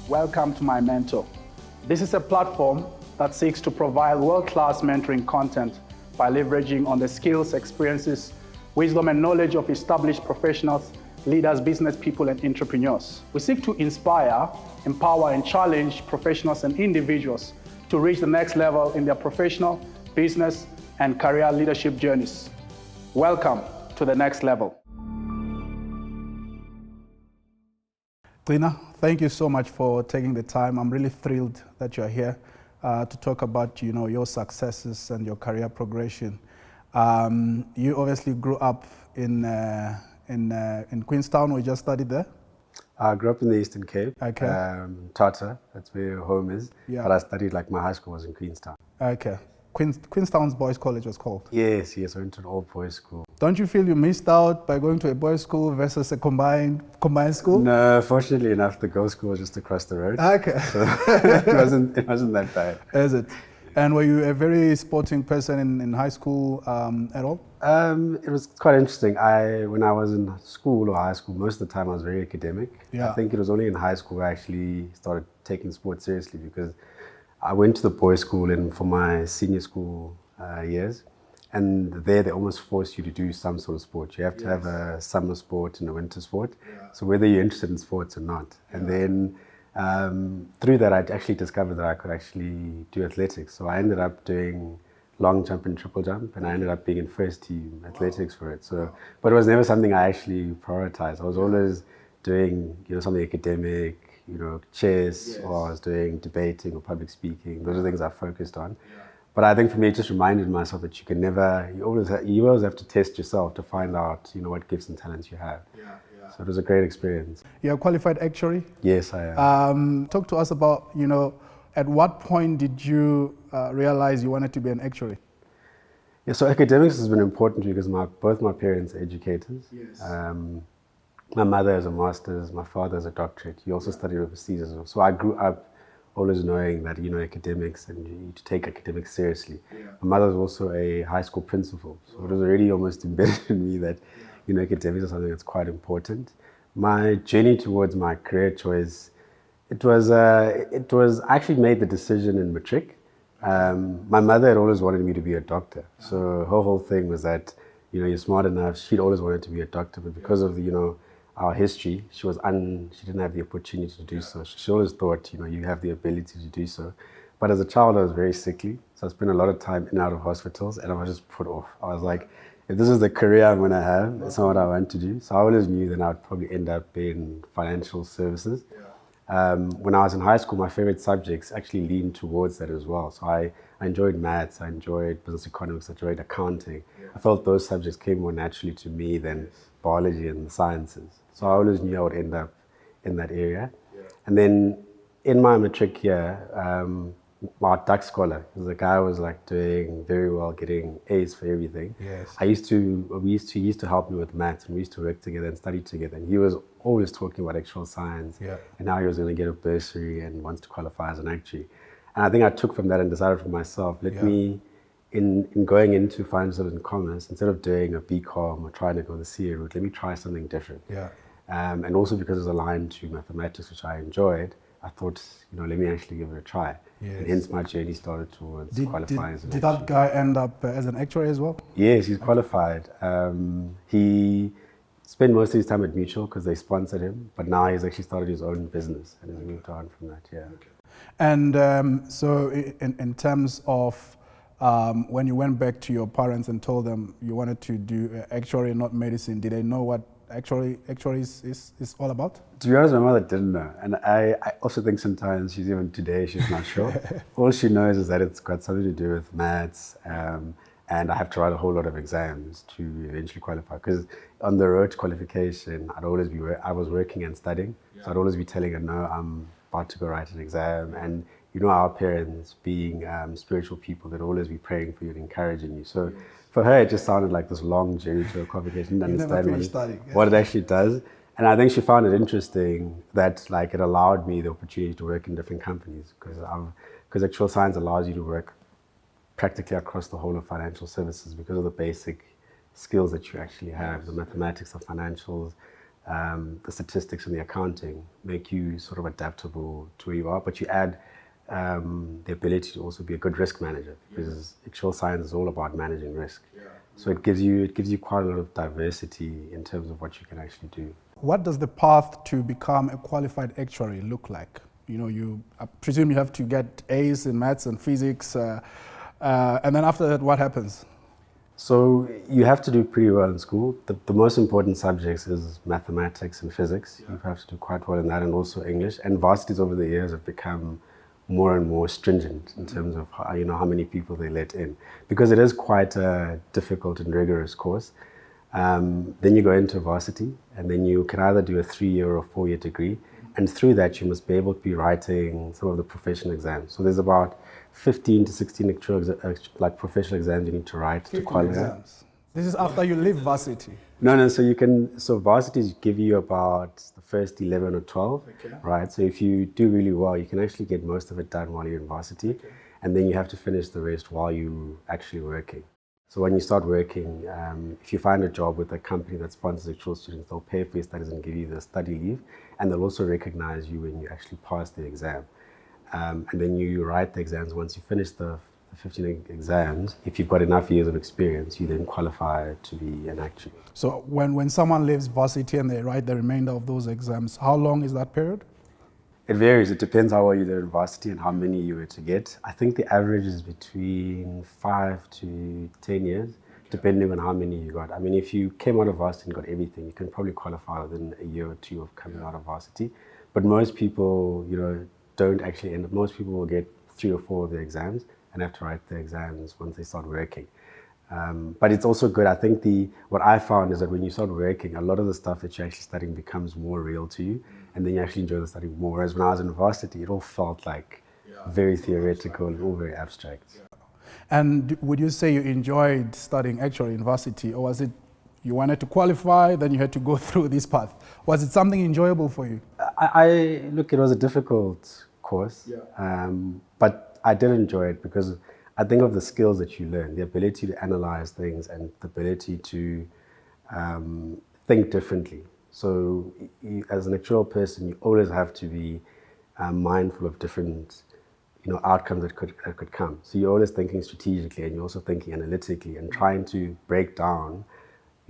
welcome to My Mentor. This is a platform that seeks to provide world-class mentoring content by leveraging on the skills, experiences, wisdom, and knowledge of established professionals, leaders, business people, and entrepreneurs. We seek to inspire, empower, and challenge professionals and individuals to reach the next level in their professional, business, and career leadership journeys. Welcome to the next level. Gcina, thank you so much for taking the time. I'm really thrilled that you're here to talk about, your successes and your career progression. You obviously grew up in Queenstown. We just studied there. I grew up in the Eastern Cape. Okay. Tata, that's where your home is. Yeah. But I studied, my high school was in Queenstown. Okay. Queenstown's boys' college was called. Yes, I went to an all-boys school. Don't you feel you missed out by going to a boys' school versus a combined school? No, fortunately enough, the girls' school was just across the road. Okay. So it wasn't that bad. Is it? And were you a very sporting person in high school at all? It was quite interesting. When I was in school or high school, most of the time I was very academic. Yeah. I think it was only in high school I actually started taking sports seriously, because I went to the boys' school for my senior school years, and there they almost force you to do some sort of sport. You have to have a summer sport and a winter sport. Yeah. So whether you're interested in sports or not. And then through that, I actually discovered that I could actually do athletics. So I ended up doing long jump and triple jump, and I ended up being in first team athletics for it. So, but it was never something I actually prioritized. I was always doing, something academic, chess, or I was doing debating or public speaking. Those are things I focused on. Yeah. But I think for me, it just reminded myself that you always have to test yourself to find out, what gifts and talents you have. Yeah. So it was a great experience. You're a qualified actuary? Yes, I am. Talk to us about, at what point did you realize you wanted to be an actuary? Yeah, so academics has been important because both my parents are educators. Yes. My mother has a master's, my father has a doctorate. He also studied overseas as well. So I grew up always knowing that, academics, and you need to take academics seriously. Yeah. My mother was also a high school principal. So it was already almost embedded in me that, academics is something that's quite important. My journey towards my career choice, I actually made the decision in matric. My mother had always wanted me to be a doctor. So her whole thing was that, you're smart enough. She'd always wanted to be a doctor, but because of our history, she didn't have the opportunity to do so. She always thought, you have the ability to do so. But as a child, I was very sickly. So I spent a lot of time in and out of hospitals, and I was just put off. I was like, if this is the career I'm going to have, it's not what I want to do. So I always knew that I'd probably end up in financial services. Yeah. When I was in high school, my favorite subjects actually leaned towards that as well. So I enjoyed maths, I enjoyed business economics, I enjoyed accounting. Yeah. I felt those subjects came more naturally to me than biology and the sciences. So I always knew I would end up in that area. Yeah. And then in my matric year, my Dutch scholar, the guy was doing very well, getting A's for everything. Yes. He used to help me with maths, and we used to work together and study together. And he was always talking about actual science, and now he was going to get a bursary and wants to qualify as an actuary. And I think I took from that and decided for myself, let me, in going into financial and commerce, instead of doing a BCom or trying to go the CA route, let me try something different. Yeah. And also because it was aligned to mathematics, which I enjoyed, I thought, let me actually give it a try. Yes. And hence my journey started towards qualifying as an actuary. Did that guy end up as an actuary as well? Yes, he's qualified. He spent most of his time at Mutual because they sponsored him, but now he's actually started his own business and has moved on from that, yeah. Okay. And so in terms of when you went back to your parents and told them you wanted to do actuary, not medicine, did they know what actuary is all about? To be honest, my mother didn't know. And I also think sometimes even today, she's not sure. All she knows is that it's got something to do with maths, and I have to write a whole lot of exams to eventually qualify. Because on the road to qualification, I was working and studying. Yeah. So I'd always be telling her, no, I'm about to go write an exam. And our parents being spiritual people, they'd always be praying for you and encouraging you. So for her, it just sounded like this long journey to a qualification. Didn't understand what it actually does. And I think she found it interesting that it allowed me the opportunity to work in different companies, because actual science allows you to work practically across the whole of financial services because of the basic skills that you actually have, the mathematics of financials, the statistics and the accounting make you sort of adaptable to where you are, but you add the ability to also be a good risk manager, because actual science is all about managing risk. So it gives you quite a lot of diversity in terms of what you can actually do. What does the path to become a qualified actuary look like? I presume you have to get A's in maths and physics, and then after that, what happens? So you have to do pretty well in school. The most important subjects is mathematics and physics. You have to do quite well in that, and also English. And varsities over the years have become more and more stringent in terms of how many people they let in, because it is quite a difficult and rigorous course. Then you go into varsity, and then you can either do a 3-year or 4-year degree, and through that you must be able to be writing some of the professional exams. So there's about 15 to 16 actual professional exams you need to write to qualify. Exams. This is after you leave varsity. No. So varsities give you about the first 11 or 12, right? So if you do really well, you can actually get most of it done while you're in varsity, and then you have to finish the rest while you're actually working. So when you start working, if you find a job with a company that sponsors actual students, they'll pay for your studies and give you the study leave, and they'll also recognize you when you actually pass the exam. And then you write the exams. Once you finish the 15 exams, if you've got enough years of experience, you then qualify to be an actuary. So when someone leaves varsity and they write the remainder of those exams, how long is that period? It varies. It depends how well you did in varsity and how many you were to get. I think the average is between 5 to 10 years, depending on how many you got. I mean, if you came out of varsity and got everything, you can probably qualify within a year or two of coming out of varsity. But most people, don't actually end up. Most people will get 3 or 4 of the exams and have to write the exams once they start working. But it's also good. I think what I found is that when you start working, a lot of the stuff that you're actually studying becomes more real to you, and then you actually enjoy the study more. Whereas when I was in varsity, it all felt like very theoretical and all very abstract. And would you say you enjoyed studying actually in varsity, or was it you wanted to qualify, then you had to go through this path? Was it something enjoyable for you? Look, it was a difficult course, but I did enjoy it because I think of the skills that you learn, the ability to analyze things and the ability to think differently. So as an actual person, you always have to be mindful of different outcomes that could come. So you're always thinking strategically, and you're also thinking analytically, and trying to break down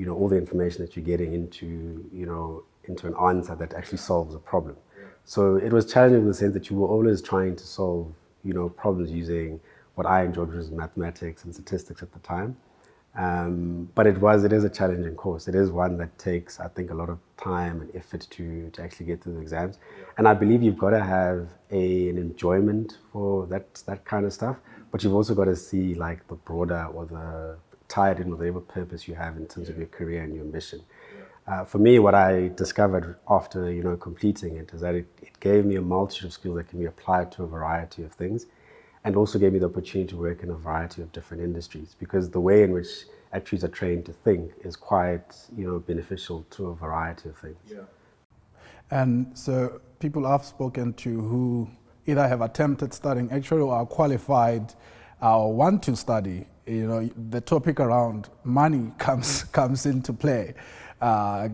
all the information that you're getting into an answer that actually solves a problem. So it was challenging in the sense that you were always trying to solve problems using what I enjoyed, which was mathematics and statistics at the time. But it is a challenging course. It is one that takes, I think, a lot of time and effort to actually get through the exams. And I believe you've got to have an enjoyment for that kind of stuff, but you've also got to see like the broader or the tied in with whatever purpose you have in terms of your career and your ambition. For me, what I discovered after completing it is that it gave me a multitude of skills that can be applied to a variety of things, and also gave me the opportunity to work in a variety of different industries, because the way in which actuaries are trained to think is quite beneficial to a variety of things. And so people I've spoken to who either have attempted studying actuary or are qualified or want to study, the topic around money comes into play.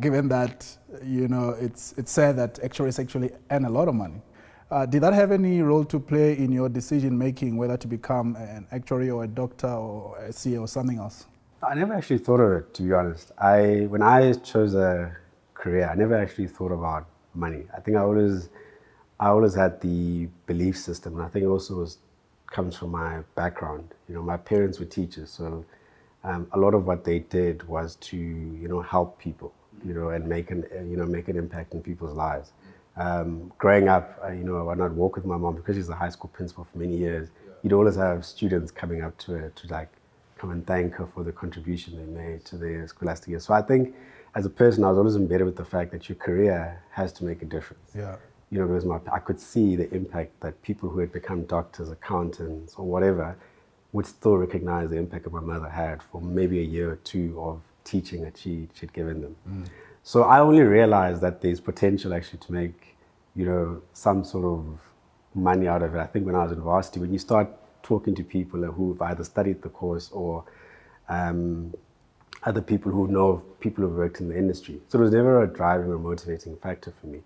Given that it's said that actuaries actually earn a lot of money. Did that have any role to play in your decision making, whether to become an actuary or a doctor or a CA or something else? I never actually thought of it, to be honest. When I chose a career, I never actually thought about money. I think I always had the belief system, and I think it also comes from my background. My parents were teachers, so a lot of what they did was to help people, and make an impact in people's lives. Growing up, when I'd walk with my mom, because she's a high school principal for many years, you'd always have students coming up to her to like come and thank her for the contribution they made to their scholastic year. So I think as a person, I was always embedded with the fact that your career has to make a difference. Because I could see the impact that people who had become doctors, accountants, or whatever would still recognize the impact that my mother had for maybe a year or two of teaching that she'd given them. So I only realized that there's potential actually to make, some sort of money out of it. I think when I was in varsity, when you start talking to people who've either studied the course or other people who know of people who've worked in the industry. So it was never a driving or motivating factor for me.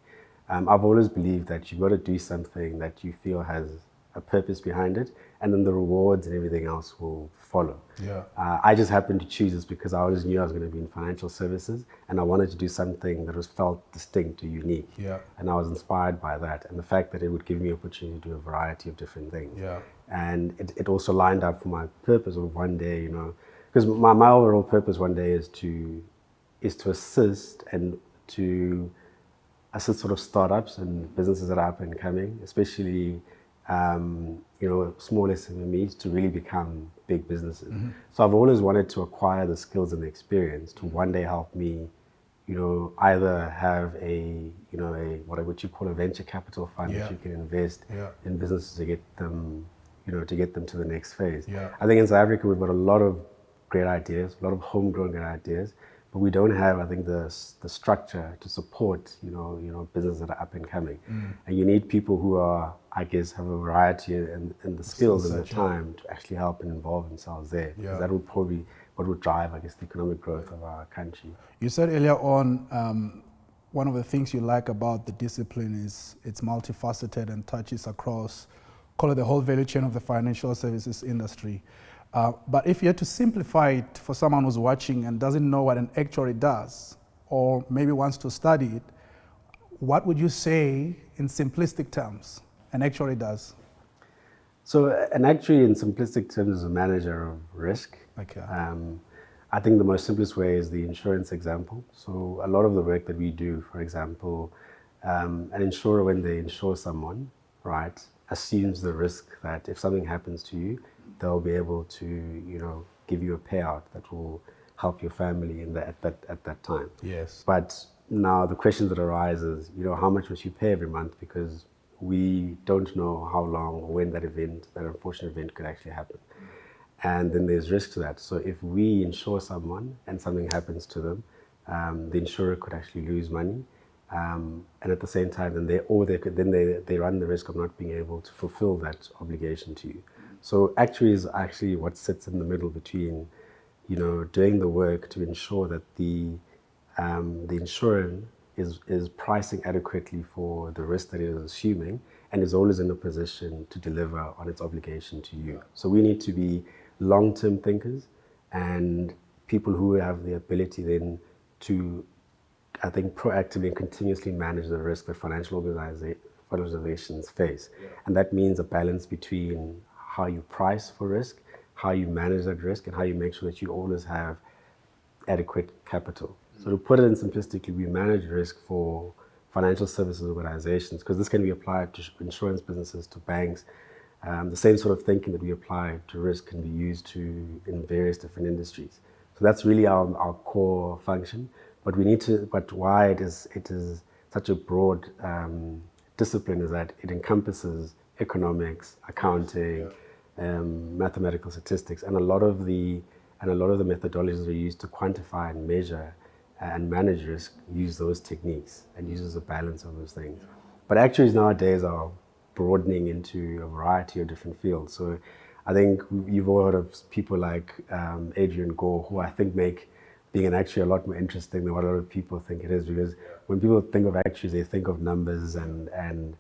I've always believed that you've got to do something that you feel has a purpose behind it, and then the rewards and everything else will follow. Yeah. I just happened to choose this because I always knew I was going to be in financial services, and I wanted to do something that was felt distinct or unique. Yeah. And I was inspired by that, and the fact that it would give me opportunity to do a variety of different things. Yeah. And it also lined up for my purpose of one day, you know, because my overall purpose one day is to assist and to assist sort of startups and businesses that are up and coming, especially you know, small SMEs to really become big businesses. Mm-hmm. So I've always wanted to acquire the skills and the experience to one day help me, you know, either have a, you know, what you call a venture capital fund that you can invest in businesses to get them, you know, to get them to the next phase. Yeah. I think in South Africa we've got a lot of great ideas, a lot of homegrown great ideas, but we don't have, I think, the structure to support, you know, businesses that are up and coming. And you need people who are, I guess, have a variety and the skills and the time to actually help and involve themselves there. Because that would probably what would drive, I guess, the economic growth of our country. You said earlier on, one of the things you like about the discipline is it's multifaceted and touches across, call it the whole value chain of the financial services industry. But if you had to simplify it for someone who's watching and doesn't know what an actuary does, or maybe wants to study it, what would you say in simplistic terms an actuary does? So an actuary in simplistic terms is a manager of risk. Okay. I think the most simplest way is the insurance example. So a lot of the work that we do, for example, an insurer, when they insure someone, right, assumes the risk that if something happens to you, they'll be able to, you know, give you a payout that will help your family at that time. Yes. But now the question that arises, you know, how much must you pay every month, because we don't know how long or when that unfortunate event could actually happen. And then there's risk to that. So if we insure someone and something happens to them, the insurer could actually lose money. And at the same time, then they run the risk of not being able to fulfill that obligation to you. So actuary is actually what sits in the middle between, you know, doing the work to ensure that the insurer is pricing adequately for the risk that it is assuming, and is always in a position to deliver on its obligation to you. So we need to be long-term thinkers and people who have the ability then to, I think, proactively and continuously manage the risk that financial organizations face. Yeah. And that means a balance between how you price for risk, how you manage that risk, and how you make sure that you always have adequate capital. So to put it in simplistically, we manage risk for financial services organizations, because this can be applied to insurance businesses, to banks. The same sort of thinking that we apply to risk can be used in various different industries. So that's really our core function. But why it is such a broad discipline is that it encompasses economics, accounting, mathematical statistics, and a lot of the methodologies that are used to quantify and measure and manage risk use those techniques and uses a balance of those things. But actuaries nowadays are broadening into a variety of different fields. So I think you've all heard of people like Adrian Gore, who I think make being an actuary a lot more interesting than what a lot of people think it is, because when people think of actuaries, they think of numbers and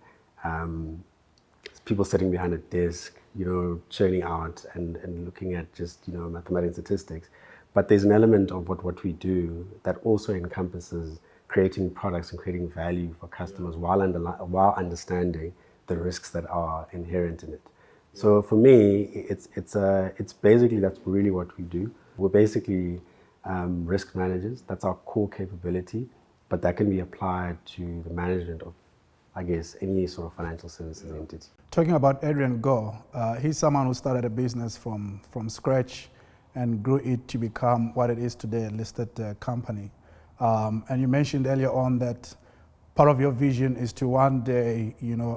people sitting behind a desk, you know, churning out and looking at just, you know, mathematics and statistics. But there's an element of what we do that also encompasses creating products and creating value for customers while understanding the risks that are inherent in it. So for me, it's basically, that's really what we do. We're basically risk managers. That's our core capability, but that can be applied to the management of, I guess, any sort of financial services entity. Talking about Adrian Gore, he's someone who started a business from scratch and grew it to become what it is today, a listed company. And you mentioned earlier on that part of your vision is to one day, you know,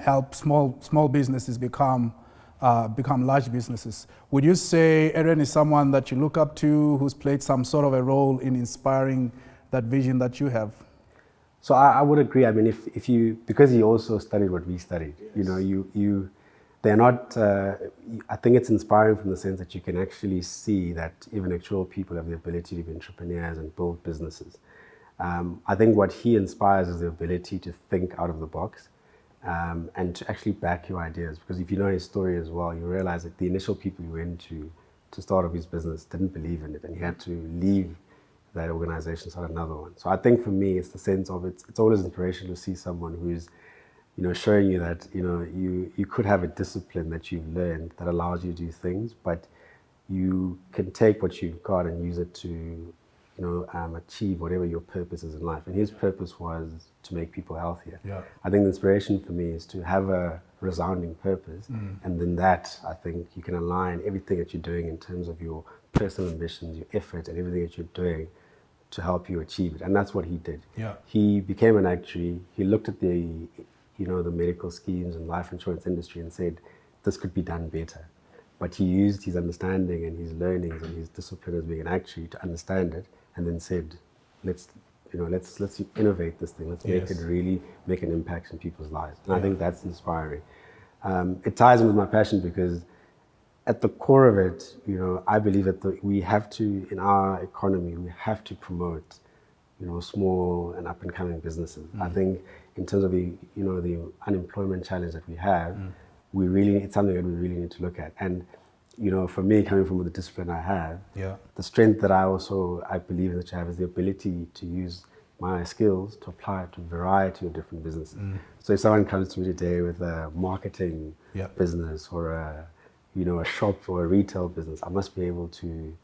help small businesses become large businesses. Would you say Adrian is someone that you look up to, who's played some sort of a role in inspiring that vision that you have? So I would agree. I mean, if you, because he also studied what we studied, yes. You know, they're not, I think it's inspiring from the sense that you can actually see that even actual people have the ability to be entrepreneurs and build businesses. I think what he inspires is the ability to think out of the box and to actually back your ideas. Because if you know his story as well, you realize that the initial people he went to start off his business didn't believe in it, and he had to leave that organization, start another one. So I think for me, it's the sense of it's always inspirational to see someone who's, showing you that, you could have a discipline that you've learned that allows you to do things, but you can take what you've got and use it to, achieve whatever your purpose is in life. And his purpose was to make people healthier. Yeah. I think the inspiration for me is to have a resounding purpose, and then that, I think, you can align everything that you're doing in terms of your personal ambitions, your effort, and everything that you're doing to help you achieve it. And that's what he did. Yeah. He became an actuary. He looked at the medical schemes and life insurance industry and said, this could be done better. But he used his understanding and his learnings and his discipline as being an actuary to understand it, and then said, let's innovate this thing. Let's make it really make an impact in people's lives. And I think that's inspiring. It ties in with my passion because at the core of it, I believe that we have to, in our economy, we have to promote, small and up and coming businesses. I think in terms of the unemployment challenge that we have, it's something that we really need to look at. And, for me, coming from the discipline I have, the strength that I believe that you have is the ability to use my skills to apply it to a variety of different businesses. So if someone comes to me today with a marketing business or a shop or a retail business, I must be able to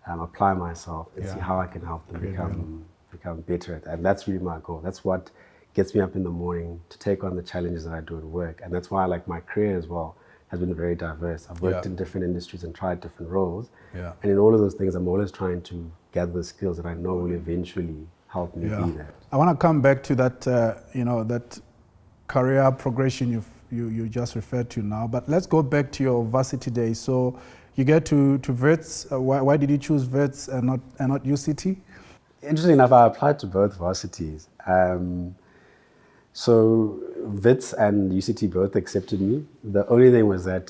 apply myself and see how I can help them become better at that. And that's really my goal. That's what gets me up in the morning to take on the challenges that I do at work. And that's why I like my career as well has been very diverse. I've worked in different industries and tried different roles. And in all of those things, I'm always trying to gather the skills that I know will eventually help me be there. I want to come back to that, that career progression you just referred to now. But let's go back to your varsity days. So you get to Wits. Why did you choose Wits and not UCT? Interesting enough, I applied to both varsities. So Wits and UCT both accepted me. The only thing was that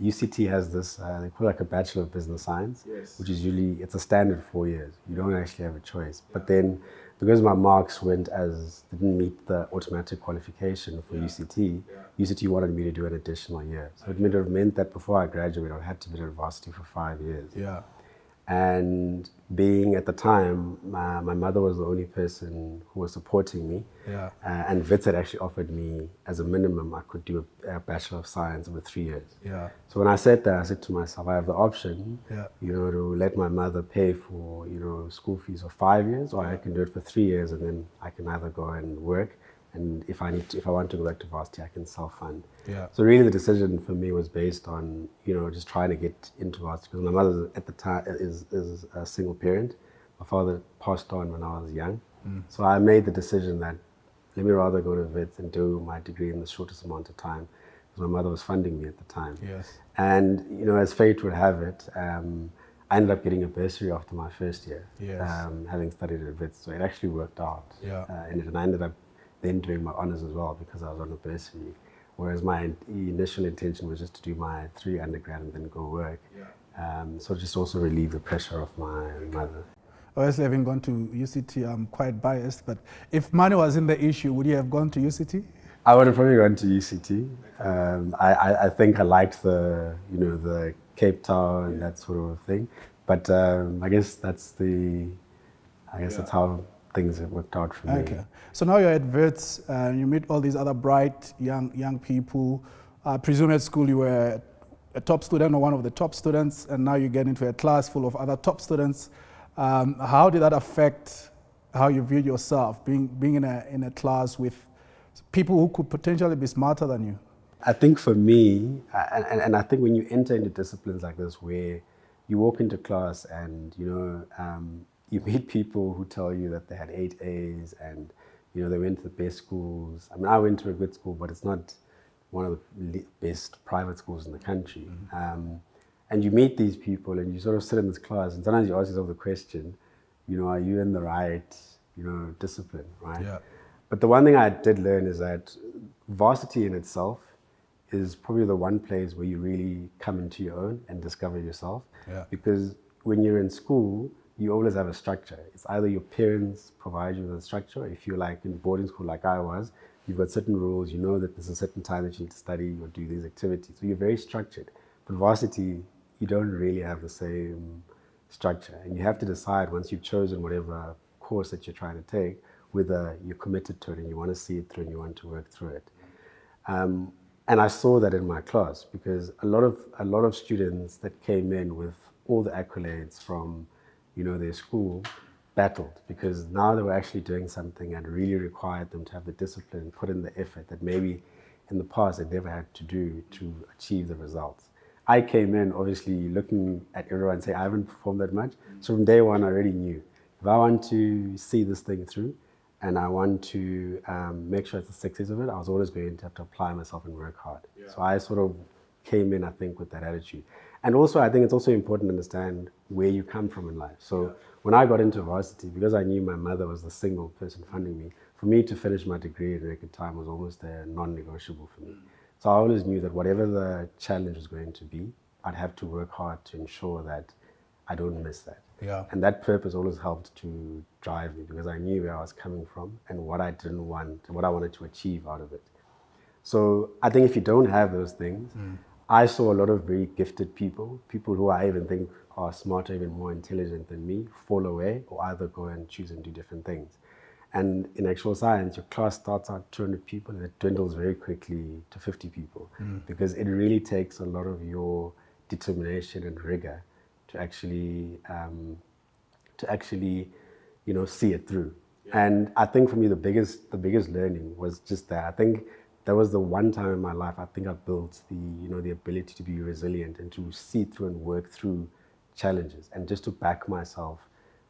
UCT has this, they call it like a Bachelor of Business Science, which is usually, it's a standard 4 years. You don't actually have a choice. But then, because my marks didn't meet the automatic qualification for UCT, UCT wanted me to do an additional year. So it would have meant that before I graduated, I had to be at varsity for 5 years. And being at the time, my mother was the only person who was supporting me. And Wits had actually offered me, as a minimum, I could do a Bachelor of Science over 3 years. So when I sat there, I said to myself, I have the option, to let my mother pay for, school fees for 5 years, or I can do it for 3 years, and then I can either go and work. And if I want to go back to varsity, I can self-fund. So really the decision for me was based on, just trying to get into varsity. Because my mother at the time is a single parent. My father passed on when I was young. So I made the decision that let me rather go to Wits and do my degree in the shortest amount of time. Because my mother was funding me at the time. And, as fate would have it, I ended up getting a bursary after my first year, having studied at Wits. So it actually worked out. And I ended up then doing my honors as well because I was on a bursary. Whereas my initial intention was just to do my 3 undergrad and then go work. So just also relieve the pressure of my mother. Obviously, having gone to UCT, I'm quite biased, but if money was in the issue, would you have gone to UCT? I would have probably gone to UCT. I think I liked the Cape Town and that sort of thing. But I guess that's how things have worked out for me. Okay. So now you're at Wits, you meet all these other bright young people. I presume at school you were a top student or one of the top students, and now you get into a class full of other top students. How did that affect how you viewed yourself, being in a class with people who could potentially be smarter than you? I think for me, and I think when you enter into disciplines like this where you walk into class and, you meet people who tell you that they had 8 A's and, they went to the best schools. I mean, I went to a good school, but it's not one of the best private schools in the country. And you meet these people and you sort of sit in this class and sometimes you ask yourself the question, are you in the right, discipline, right? But the one thing I did learn is that varsity in itself is probably the one place where you really come into your own and discover yourself. Yeah. Because when you're in school, you always have a structure. It's either your parents provide you with a structure. If you're like in boarding school like I was, you've got certain rules. You know that there's a certain time that you need to study or do these activities. So you're very structured. But varsity, you don't really have the same structure. And you have to decide once you've chosen whatever course that you're trying to take, whether you're committed to it and you want to see it through and you want to work through it. And I saw that in my class because a lot of students that came in with all the accolades from, their school battled because now they were actually doing something that really required them to have the discipline, put in the effort that maybe in the past they never had to do to achieve the results. I came in obviously looking at everyone and say I haven't performed that much. So from day one I already knew if I want to see this thing through, and I want to make sure it's a success of it, I was always going to have to apply myself and work hard. Yeah. So I sort of came in, I think, with that attitude. And also, I think it's also important to understand where you come from in life. So when I got into varsity, because I knew my mother was the single person funding me, for me to finish my degree in record time was almost a non-negotiable for me. So I always knew that whatever the challenge was going to be, I'd have to work hard to ensure that I don't miss that. Yeah. And that purpose always helped to drive me because I knew where I was coming from and what I didn't want, what I wanted to achieve out of it. So I think if you don't have those things, I saw a lot of very gifted people who I even think are smarter, even more intelligent than me, fall away or either go and choose and do different things. And in actual science, your class starts out 200 people and it dwindles very quickly to 50 people because it really takes a lot of your determination and rigor to actually see it through. Yeah. And I think for me the biggest learning was just that. I think that was the one time in my life I think I built the ability to be resilient and to see through and work through challenges and just to back myself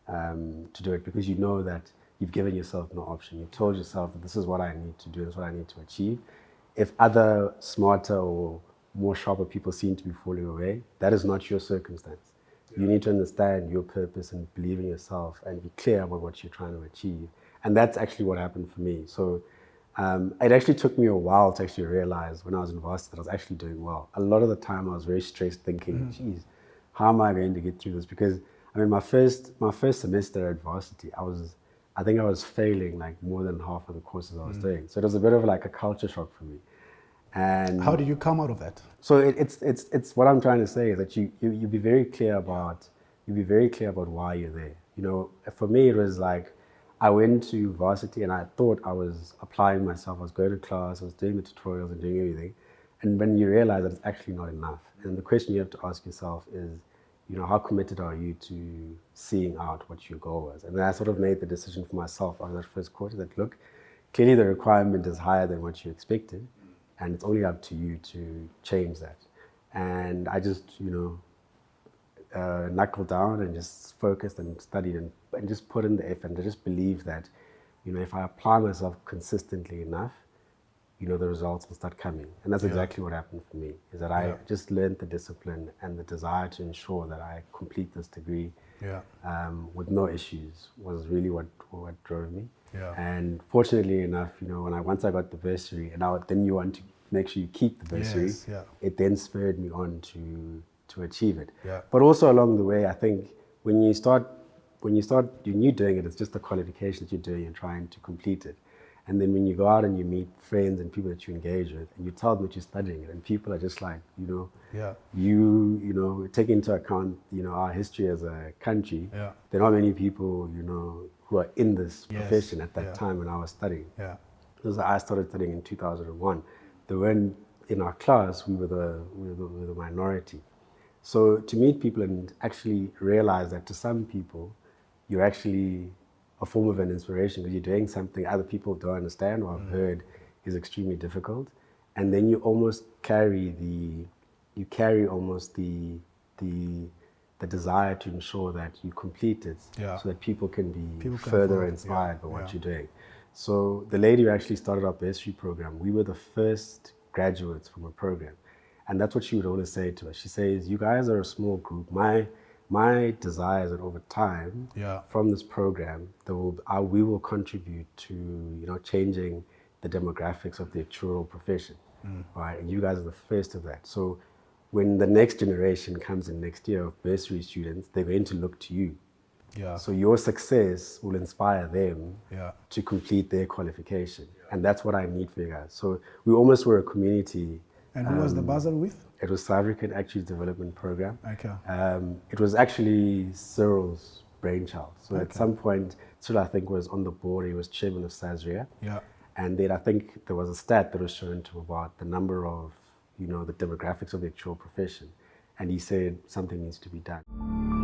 to do it because you know that you've given yourself no option. You've told yourself that this is what I need to do, this is what I need to achieve. If other smarter or more sharper people seem to be falling away, that is not your circumstance. You need to understand your purpose and believe in yourself and be clear about what you're trying to achieve. And that's actually what happened for me. So it actually took me a while to actually realize when I was in varsity that I was actually doing well. A lot of the time I was very stressed thinking, geez, how am I going to get through this? Because I mean, my first semester at varsity, I think I was failing like more than half of the courses I was doing. So it was a bit of like a culture shock for me. And how did you come out of that? So it's what I'm trying to say is that you be very clear about why you're there. For me it was like I went to varsity and I thought I was applying myself. I was going to class, I was doing the tutorials and doing everything. And when you realize that it's actually not enough. And the question you have to ask yourself is, how committed are you to seeing out what your goal was? And then I sort of made the decision for myself after that first quarter that look, clearly the requirement is higher than what you expected. And it's only up to you to change that. And I just, knuckled down and just focused and studied and just put in the effort and I just believe that, if I apply myself consistently enough, the results will start coming. And that's exactly what happened for me, is that I just learned the discipline and the desire to ensure that I complete this degree with no issues was really what drove me. Yeah. And fortunately enough, once I got the bursary, and then you want to make sure you keep the bursary, it then spurred me on to achieve it. Yeah. But also along the way, I think when you start you're doing it, it's just the qualification that you're doing and trying to complete it. And then when you go out and you meet friends and people that you engage with, and you tell them that you're studying it, and people are just like, you take into account, our history as a country. Yeah. There are not many people, who are in this profession at that time when I was studying. Yeah. Because I started studying in 2001. When in our class, we were the minority. So to meet people and actually realize that to some people, you're actually a form of an inspiration because you're doing something other people don't understand or have heard is extremely difficult. And then you almost carry the desire to ensure that you complete it so that people can be further inspired by what you're doing. So the lady who actually started our bursary program, we were the first graduates from a program. And that's what she would always say to us. She says, you guys are a small group. My desire is that over time, from this program, we will contribute to changing the demographics of the actuarial profession. right? And you guys are the first of that. So when the next generation comes in next year of bursary students, they're going to look to you. Yeah. So your success will inspire them Yeah. to complete their qualification. And that's what I need for you guys. So we almost were a community. And who was the bursary with? It was South African Actuaries Development Program. Okay. It was actually Cyril's brainchild. So at Okay. some point, Cyril, I think, was on the board. He was chairman of SASRIA. Yeah. And then I think there was a stat that was shown to him about the number of, the demographics of the actual profession. And he said something needs to be done.